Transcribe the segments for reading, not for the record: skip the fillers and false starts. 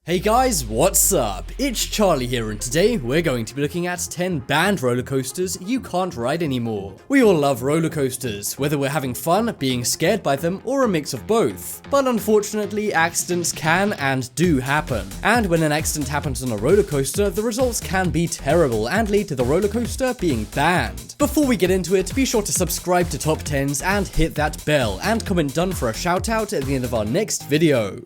Hey guys, what's up? It's Charlie here, and today we're going to be looking at 10 banned roller coasters you can't ride anymore. We all love roller coasters, whether we're having fun, being scared by them, or a mix of both. But unfortunately, accidents can and do happen. And when an accident happens on a roller coaster, the results can be terrible and lead to the roller coaster being banned. Before we get into it, be sure to subscribe to Top 10s and hit that bell, and comment done for a shout out at the end of our next video.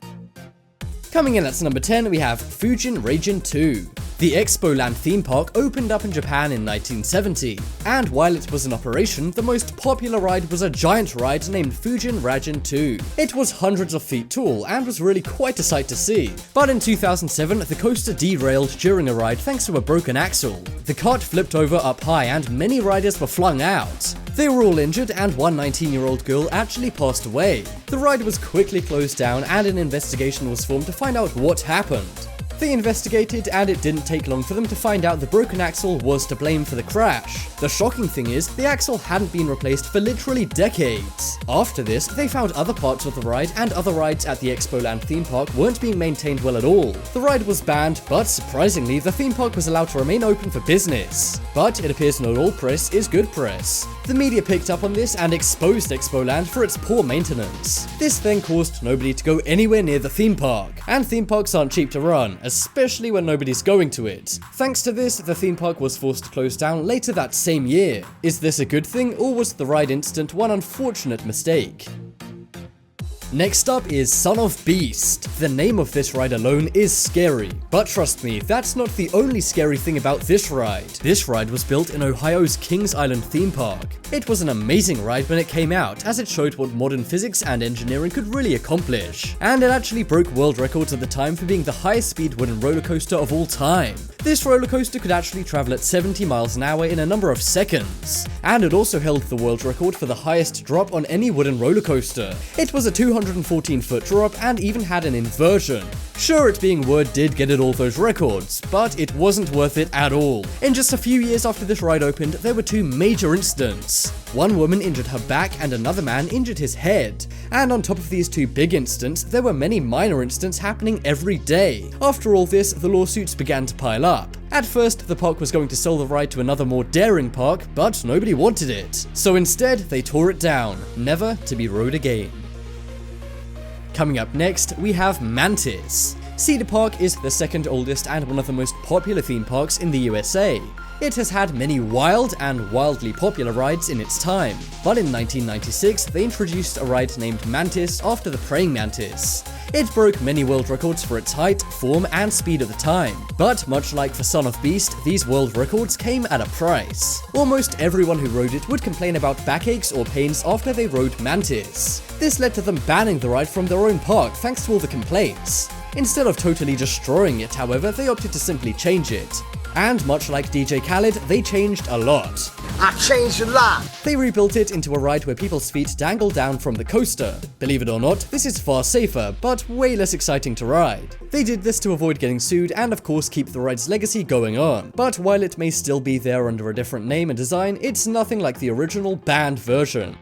Coming in at number 10, we have Fujin Raijin 2. The Expoland theme park opened up in Japan in 1970, and while it was in operation, the most popular ride was a giant ride named Fujin Raijin 2. It was hundreds of feet tall and was really quite a sight to see. But in 2007, the coaster derailed during a ride thanks to a broken axle. The cart flipped over up high and many riders were flung out. They were all injured, and one 19-year-old girl actually passed away. The ride was quickly closed down and an investigation was formed to find out what happened. They investigated, and it didn't take long for them to find out the broken axle was to blame for the crash. The shocking thing is, the axle hadn't been replaced for literally decades. After this, they found other parts of the ride and other rides at the Expoland theme park weren't being maintained well at all. The ride was banned, but surprisingly, the theme park was allowed to remain open for business. But it appears not all press is good press. The media picked up on this and exposed Expoland for its poor maintenance. This then caused nobody to go anywhere near the theme park, and theme parks aren't cheap to run, especially when nobody's going to it. Thanks to this, the theme park was forced to close down later that same year. Is this a good thing, or was the ride incident one unfortunate mistake? Next up is Son of Beast. The name of this ride alone is scary, but trust me, that's not the only scary thing about this ride. This ride was built in Ohio's Kings Island theme park. It was an amazing ride when it came out, as it showed what modern physics and engineering could really accomplish. And it actually broke world records at the time for being the highest speed wooden roller coaster of all time. This roller coaster could actually travel at 70 miles an hour in a number of seconds. And it also held the world record for the highest drop on any wooden roller coaster. It was a 214-foot drop and even had an inversion. Sure, it being wood did get it all those records, but it wasn't worth it at all. In just a few years after this ride opened, there were two major incidents. One woman injured her back and another man injured his head. And on top of these two big incidents, there were many minor incidents happening every day. After all this, the lawsuits began to pile up. At first, the park was going to sell the ride to another more daring park, but nobody wanted it. So instead, they tore it down, never to be rode again. Coming up next, we have Mantis. Cedar Park is the second oldest and one of the most popular theme parks in the USA. It has had many wild and wildly popular rides in its time, but in 1996 they introduced a ride named Mantis after the praying mantis. It broke many world records for its height, form, and speed at the time, but much like for Son of Beast, these world records came at a price. Almost everyone who rode it would complain about backaches or pains after they rode Mantis. This led to them banning the ride from their own park thanks to all the complaints. Instead of totally destroying it, however, they opted to simply change it. And much like DJ Khaled, they changed a lot. I changed a lot. They rebuilt it into a ride where people's feet dangle down from the coaster. Believe it or not, this is far safer, but way less exciting to ride. They did this to avoid getting sued and of course keep the ride's legacy going on. But while it may still be there under a different name and design, it's nothing like the original banned version.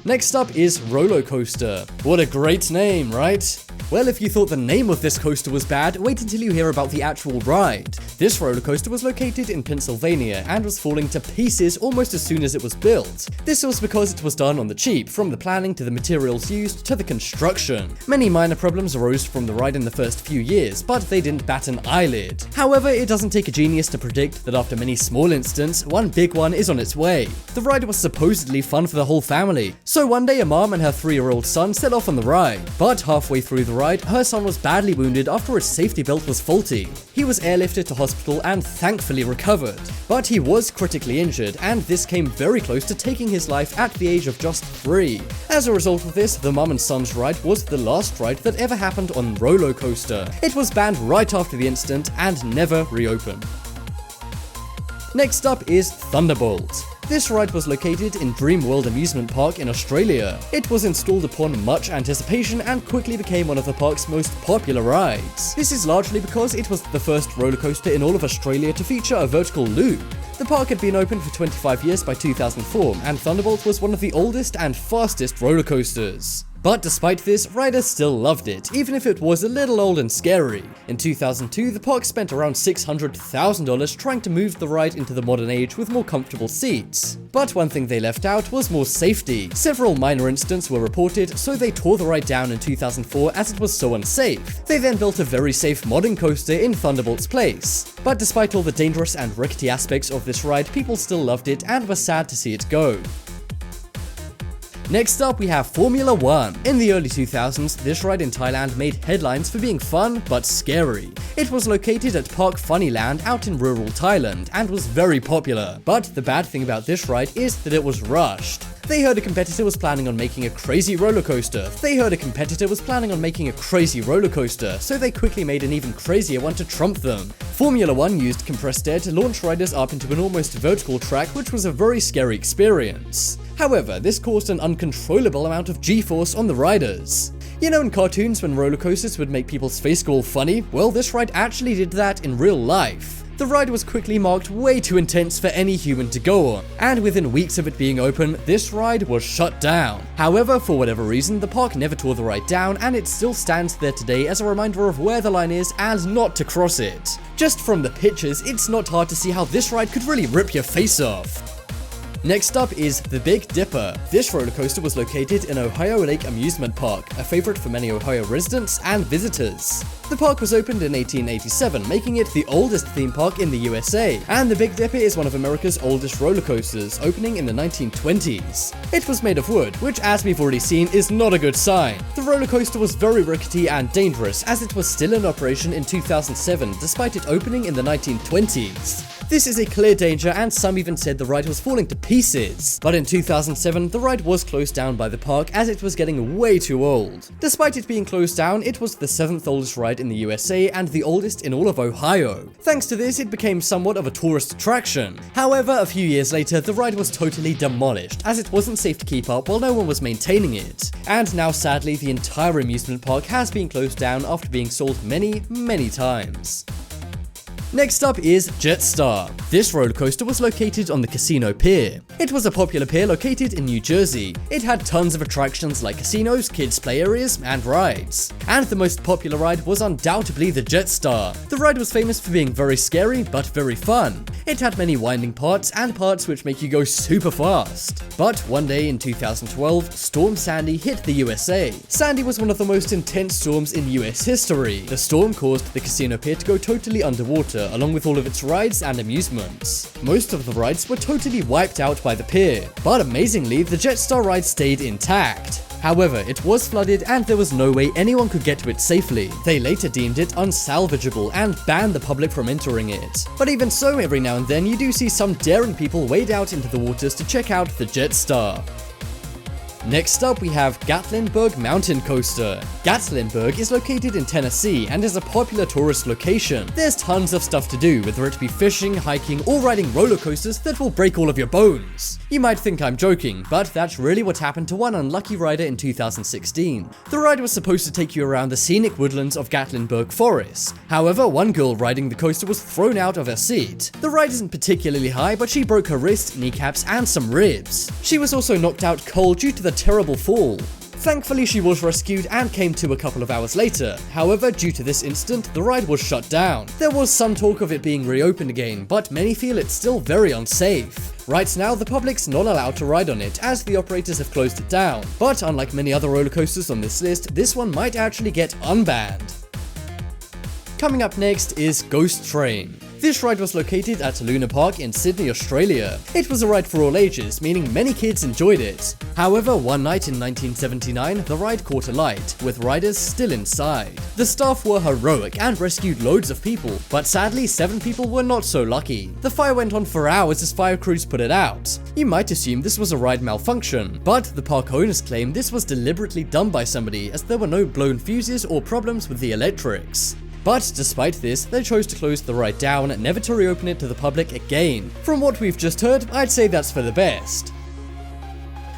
Next up is Rollercoaster. What a great name, right? Well, if you thought the name of this coaster was bad, wait until you hear about the actual ride. This roller coaster was located in Pennsylvania and was falling to pieces almost as soon as it was built. This was because it was done on the cheap, from the planning to the materials used to the construction. Many minor problems arose from the ride in the first few years, but they didn't bat an eyelid. However, it doesn't take a genius to predict that after many small incidents, one big one is on its way. The ride was supposedly fun for the whole family, so one day a mom and her 3-year-old son set off on the ride, but halfway through the ride, her son was badly wounded after his safety belt was faulty. He was airlifted to hospital and thankfully recovered, but he was critically injured, and this came very close to taking his life at the age of just 3. As a result of this, the mom and son's ride was the last ride that ever happened on Rollercoaster. It was banned right after the incident and never reopened. Next up is Thunderbolts. This ride was located in Dream World Amusement Park in Australia. It was installed upon much anticipation and quickly became one of the park's most popular rides. This is largely because it was the first roller coaster in all of Australia to feature a vertical loop. The park had been open for 25 years by 2004, and Thunderbolts was one of the oldest and fastest roller coasters. But despite this, riders still loved it, even if it was a little old and scary. In 2002, the park spent around $600,000 trying to move the ride into the modern age with more comfortable seats. But one thing they left out was more safety. Several minor incidents were reported, so they tore the ride down in 2004 as it was so unsafe. They then built a very safe modern coaster in Thunderbolts' place. But despite all the dangerous and rickety aspects of this ride, people still loved it and were sad to see it go. Next up, we have FormulaOne. In the early 2000s, this ride in Thailand made headlines for being fun but scary. It was located at Park Funnyland out in rural Thailand and was very popular. But the bad thing about this ride is that it was rushed. They heard a competitor was planning on making a crazy roller coaster, so they quickly made an even crazier one to trump them. FormulaOne used compressed air to launch riders up into an almost vertical track, which was a very scary experience. However, this caused an uncontrollable amount of G-force on the riders. You know in cartoons when roller coasters would make people's face go all funny? Well, this ride actually did that in real life. The ride was quickly marked way too intense for any human to go on, and within weeks of it being open, this ride was shut down. However, for whatever reason, the park never tore the ride down, and it still stands there today as a reminder of where the line is and not to cross it. Just from the pictures, it's not hard to see how this ride could really rip your face off. Next up is the Big Dipper. This roller coaster was located in Ohio Lake Amusement Park, a favorite for many Ohio residents and visitors. The park was opened in 1887, making it the oldest theme park in the USA, and the Big Dipper is one of America's oldest roller coasters, opening in the 1920s. It was made of wood, which as we've already seen is not a good sign. The roller coaster was very rickety and dangerous, as it was still in operation in 2007, despite it opening in the 1920s. This is a clear danger, and some even said the ride was falling to pieces. But in 2007, the ride was closed down by the park as it was getting way too old. Despite it being closed down, it was the 7th oldest ride in the USA and the oldest in all of Ohio. Thanks to this, it became somewhat of a tourist attraction. However, a few years later, the ride was totally demolished as it wasn't safe to keep up while no one was maintaining it. And now sadly, the entire amusement park has been closed down after being sold many times. Next up is Jetstar. This roller coaster was located on the Casino Pier. It was a popular pier located in New Jersey. It had tons of attractions like casinos, kids' play areas, and rides. And the most popular ride was undoubtedly the Jetstar. The ride was famous for being very scary but very fun. It had many winding parts and parts which make you go super fast. But one day in 2012, Storm Sandy hit the USA. Sandy was one of the most intense storms in US history. The storm caused the Casino Pier to go totally underwater, along with all of its rides and amusements. Most of the rides were totally wiped out by the pier, but amazingly, the Jetstar ride stayed intact. However, it was flooded and there was no way anyone could get to it safely. They later deemed it unsalvageable and banned the public from entering it. But even so, every now and then you do see some daring people wade out into the waters to check out the Jetstar. Next up, we have Gatlinburg Mountain Coaster. Gatlinburg is located in Tennessee and is a popular tourist location. There's tons of stuff to do, whether it be fishing, hiking, or riding roller coasters that will break all of your bones. You might think I'm joking, but that's really what happened to one unlucky rider in 2016. The ride was supposed to take you around the scenic woodlands of Gatlinburg Forest. However, one girl riding the coaster was thrown out of her seat. The ride isn't particularly high, but she broke her wrist, kneecaps, and some ribs. She was also knocked out cold due to the terrible fall. Thankfully, she was rescued and came to a couple of hours later. However, due to this incident, the ride was shut down. There was some talk of it being reopened again, but many feel it's still very unsafe. Right now, the public's not allowed to ride on it as the operators have closed it down. But unlike many other roller coasters on this list, this one might actually get unbanned. Coming up next is Ghost Train. This ride was located at Luna Park in Sydney, Australia. It was a ride for all ages, meaning many kids enjoyed it. However, one night in 1979, the ride caught alight, with riders still inside. The staff were heroic and rescued loads of people, but sadly 7 people were not so lucky. The fire went on for hours as fire crews put it out. You might assume this was a ride malfunction, but the park owners claim this was deliberately done by somebody as there were no blown fuses or problems with the electrics. But despite this, they chose to close the ride down, never to reopen it to the public again. From what we've just heard, I'd say that's for the best.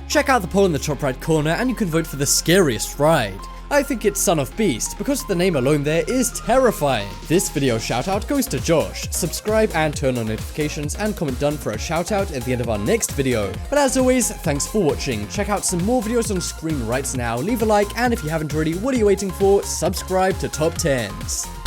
Check out the poll in the top right corner and you can vote for the scariest ride. I think it's Son of Beast because the name alone there is terrifying. This video shoutout goes to Josh. Subscribe and turn on notifications and comment done for a shoutout at the end of our next video. But as always, thanks for watching. Check out some more videos on screen right now. Leave a like, and if you haven't already, what are you waiting for? Subscribe to Top 10s.